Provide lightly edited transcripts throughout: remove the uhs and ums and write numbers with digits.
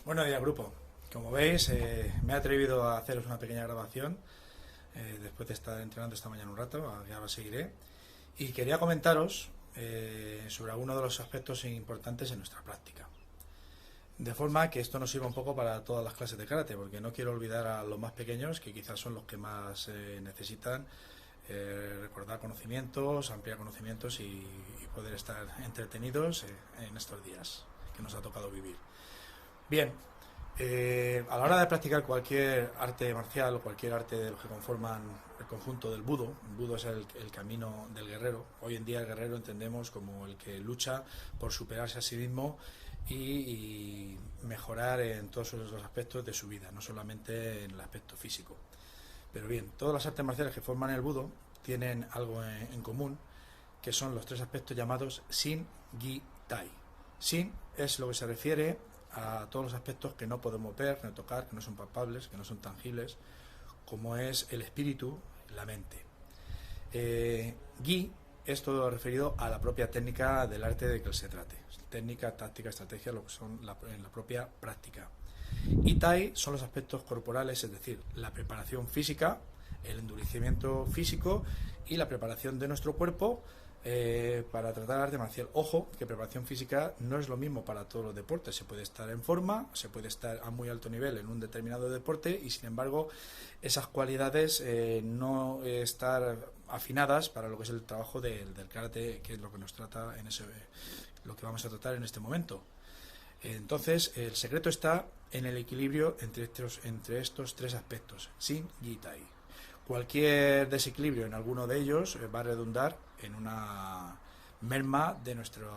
Buenos días, grupo. Como veis, me he atrevido a haceros una pequeña grabación después de estar entrenando esta mañana un rato, ahora seguiré. Y quería comentaros sobre algunos de los aspectos importantes en nuestra práctica. De forma que esto nos sirva un poco para todas las clases de karate, porque no quiero olvidar a los más pequeños, que quizás son los que más necesitan recordar conocimientos, ampliar conocimientos y poder estar entretenidos en estos días que nos ha tocado vivir. Bien, a la hora de practicar cualquier arte marcial o cualquier arte de los que conforman el conjunto del budo, el budo es el camino del guerrero. Hoy en día el guerrero entendemos como el que lucha por superarse a sí mismo y mejorar en todos los aspectos de su vida, no solamente en el aspecto físico. Pero bien, todas las artes marciales que forman el budo tienen algo en común, que son los tres aspectos llamados Shin, Gi, Tai. Shin es lo que se refiere a todos los aspectos que no podemos ver, ni tocar, que no son palpables, que no son tangibles, como es el espíritu, la mente. Gi es todo referido a la propia técnica del arte de que se trate. Técnica, táctica, estrategia, lo que son en la propia práctica. Y Tai son los aspectos corporales, es decir, la preparación física, el endurecimiento físico y la preparación de nuestro cuerpo para tratar arte marcial. Ojo, que preparación física no es lo mismo para todos los deportes. Se puede estar en forma, se puede estar a muy alto nivel en un determinado deporte y sin embargo esas cualidades no estar afinadas para lo que es el trabajo del karate, que es lo que nos trata lo que vamos a tratar en este momento. Entonces el secreto está en el equilibrio entre estos tres aspectos, Shin, Gi, Tai. Cualquier desequilibrio en alguno de ellos va a redundar en una merma de nuestra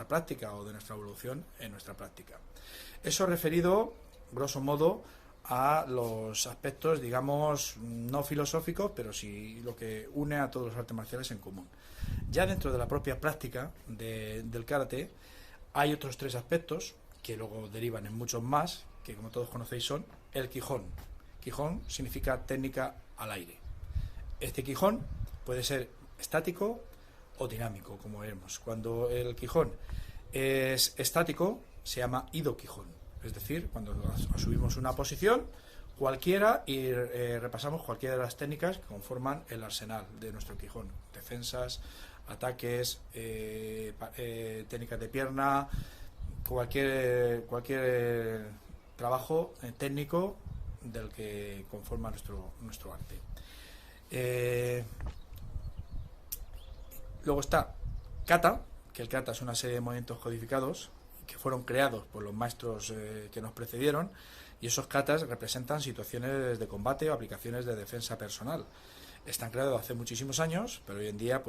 práctica o de nuestra evolución en nuestra práctica. Eso referido, grosso modo, a los aspectos, digamos, no filosóficos, pero sí lo que une a todos los artes marciales en común. Ya dentro de la propia práctica del karate hay otros tres aspectos que luego derivan en muchos más, que como todos conocéis son el Kihon. Kihon significa técnica al aire. Este Kihon puede ser estático o dinámico, como veremos. Cuando el Kihon es estático, se llama Ido Kihon. Es decir, cuando asumimos una posición cualquiera y repasamos cualquiera de las técnicas que conforman el arsenal de nuestro Kihon. Defensas, ataques, técnicas de pierna, cualquier trabajo técnico del que conforma nuestro arte. Luego está kata, que el kata es una serie de movimientos codificados que fueron creados por los maestros que nos precedieron, y esos katas representan situaciones de combate o aplicaciones de defensa personal. Están creados hace muchísimos años, pero hoy en día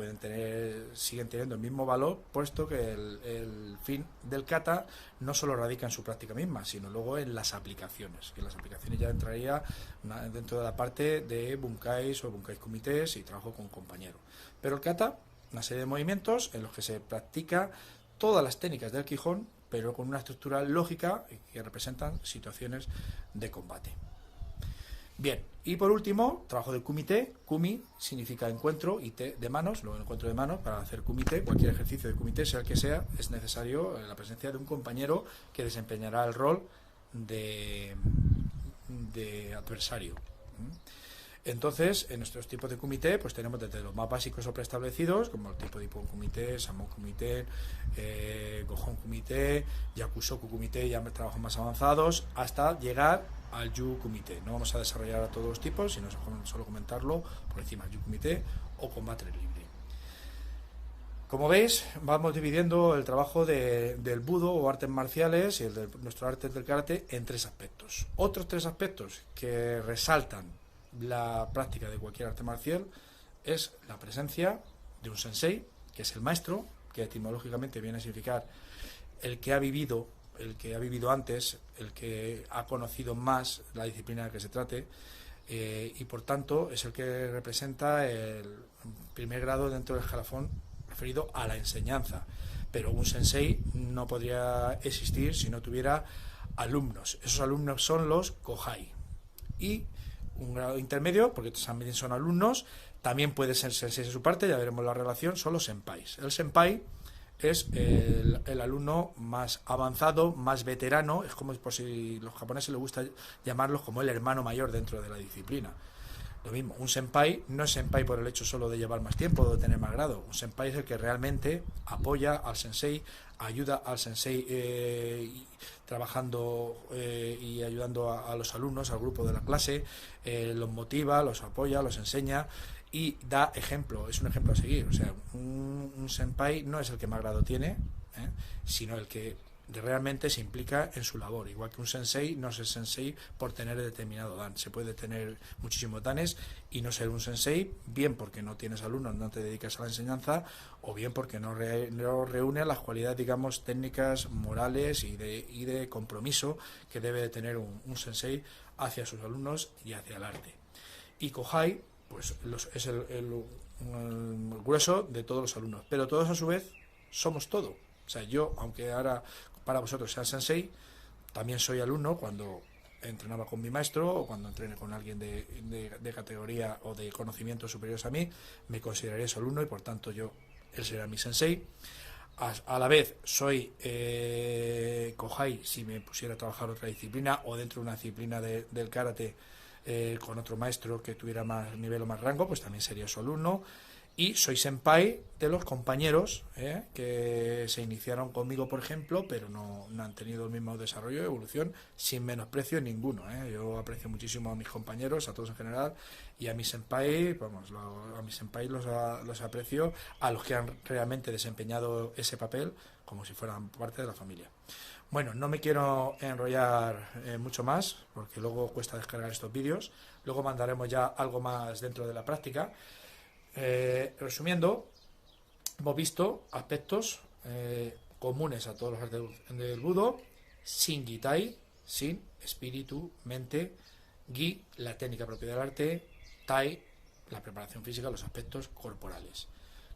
siguen teniendo el mismo valor, puesto que el fin del kata no solo radica en su práctica misma, sino luego en las aplicaciones, que las aplicaciones ya entraría dentro de la parte de bunkais o bunkais comités y trabajo con compañeros. Pero el kata, una serie de movimientos en los que se practica todas las técnicas del Kihon, pero con una estructura lógica que representan situaciones de combate. Bien, y por último, trabajo de kumite. Kumi significa encuentro y te de manos, luego encuentro de manos. Para hacer kumite, cualquier ejercicio de kumite, sea el que sea, es necesario la presencia de un compañero que desempeñará el rol de adversario. Entonces, en nuestros tipos de kumite, pues tenemos desde los más básicos o preestablecidos, como el tipo de Ippon kumite, Samon kumite, Gohon kumite, Yakusoku kumite, ya trabajos más avanzados, hasta llegar al Yu kumite. No vamos a desarrollar a todos los tipos, sino solo comentarlo por encima, Yu kumite o combate libre. Como veis, vamos dividiendo el trabajo del budo o artes marciales y el de nuestro arte del karate en tres aspectos. Otros tres aspectos que resaltan la práctica de cualquier arte marcial es la presencia de un sensei, que es el maestro, que etimológicamente viene a significar el que ha vivido antes, el que ha conocido más la disciplina de que se trate, y por tanto es el que representa el primer grado dentro del escalafón referido a la enseñanza. Pero un sensei no podría existir si no tuviera alumnos. Esos alumnos son los kohai. Y un grado intermedio, porque también son alumnos, también puede ser sensei de su parte, ya veremos la relación, son los senpais. El senpai es el alumno más avanzado, más veterano, es como por si los japoneses les gusta llamarlos como el hermano mayor dentro de la disciplina. Lo mismo, un senpai no es senpai por el hecho solo de llevar más tiempo o de tener más grado. Un senpai es el que realmente apoya al sensei, ayuda al sensei trabajando y ayudando a los alumnos, al grupo de la clase, los motiva, los apoya, los enseña y da ejemplo, es un ejemplo a seguir. O sea, un senpai no es el que más grado tiene, sino el que realmente se implica en su labor, igual que un sensei no es el sensei por tener determinado dan. Se puede tener muchísimos danes y no ser un sensei, bien porque no tienes alumnos, no te dedicas a la enseñanza, o bien porque no reúne las cualidades, digamos, técnicas, morales y de compromiso que debe de tener un sensei hacia sus alumnos y hacia el arte. Y Kohai pues es el grueso de todos los alumnos, pero todos a su vez somos todo. O sea, yo, aunque ahora para vosotros sea sensei, también soy alumno cuando entrenaba con mi maestro o cuando entrené con alguien de categoría o de conocimientos superiores a mí, me consideraré su alumno y por tanto él será mi sensei. A la vez soy Kohai si me pusiera a trabajar otra disciplina o dentro de una disciplina del karate con otro maestro que tuviera más nivel o más rango, pues también sería su alumno. Y soy senpai de los compañeros que se iniciaron conmigo, por ejemplo, pero no han tenido el mismo desarrollo y evolución, sin menosprecio ninguno. Yo aprecio muchísimo a mis compañeros, a todos en general, y a mis senpai, vamos, a mis senpai los aprecio, a los que han realmente desempeñado ese papel como si fueran parte de la familia. Bueno, no me quiero enrollar mucho más, porque luego cuesta descargar estos vídeos. Luego mandaremos ya algo más dentro de la práctica. Resumiendo, hemos visto aspectos comunes a todos los artes del Budo: sin Gitai, sin espíritu, mente; Gi, la técnica propia del arte; Tai, la preparación física, los aspectos corporales;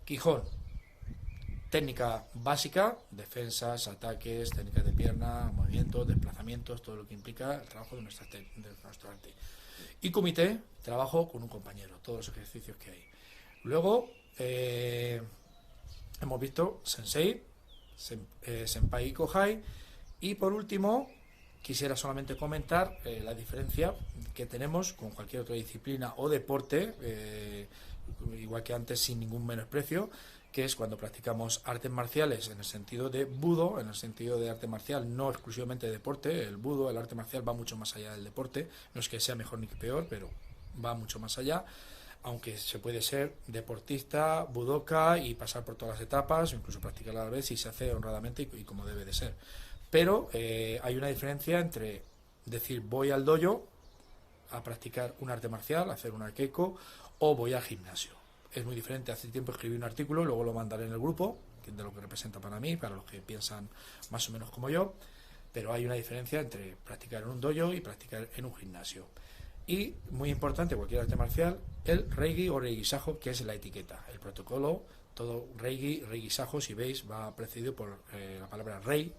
Quijón, técnica básica, defensas, ataques, técnicas de pierna, movimientos, desplazamientos, todo lo que implica el trabajo de nuestro arte; y Kumite, trabajo con un compañero, todos los ejercicios que hay. Luego hemos visto Sensei, Senpai y Kohai. Y por último, quisiera solamente comentar la diferencia que tenemos con cualquier otra disciplina o deporte, igual que antes, sin ningún menosprecio, que es cuando practicamos artes marciales en el sentido de Budo, en el sentido de arte marcial, no exclusivamente de deporte. El Budo, el arte marcial, va mucho más allá del deporte. No es que sea mejor ni peor, pero va mucho más allá. Aunque se puede ser deportista, budoka y pasar por todas las etapas, o incluso practicar a la vez si se hace honradamente y como debe de ser. Pero hay una diferencia entre decir voy al dojo a practicar un arte marcial, a hacer un keiko, o voy al gimnasio. Es muy diferente. Hace tiempo escribí un artículo, luego lo mandaré en el grupo, de lo que representa para mí, para los que piensan más o menos como yo, pero hay una diferencia entre practicar en un dojo y practicar en un gimnasio. Y, muy importante, cualquier arte marcial, el Reigi o Reikisajo, que es la etiqueta, el protocolo. Todo Reikisajo, si veis, va precedido por la palabra Rei.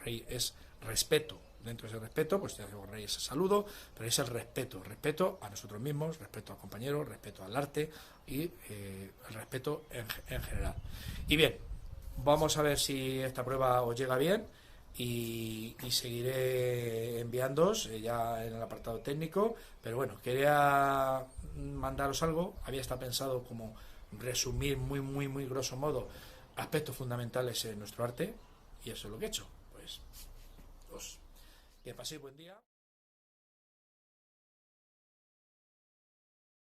Rei es respeto. Dentro de ese respeto, pues Rei es el saludo, pero es el respeto a nosotros mismos, respeto al compañero, respeto al arte y el respeto en general. Y bien, vamos a ver si esta prueba os llega bien. Y seguiré enviándoos ya en el apartado técnico, pero bueno, quería mandaros algo. Había estado pensado como resumir muy grosso modo aspectos fundamentales en nuestro arte, y eso es lo que he hecho. Pues que paséis buen día.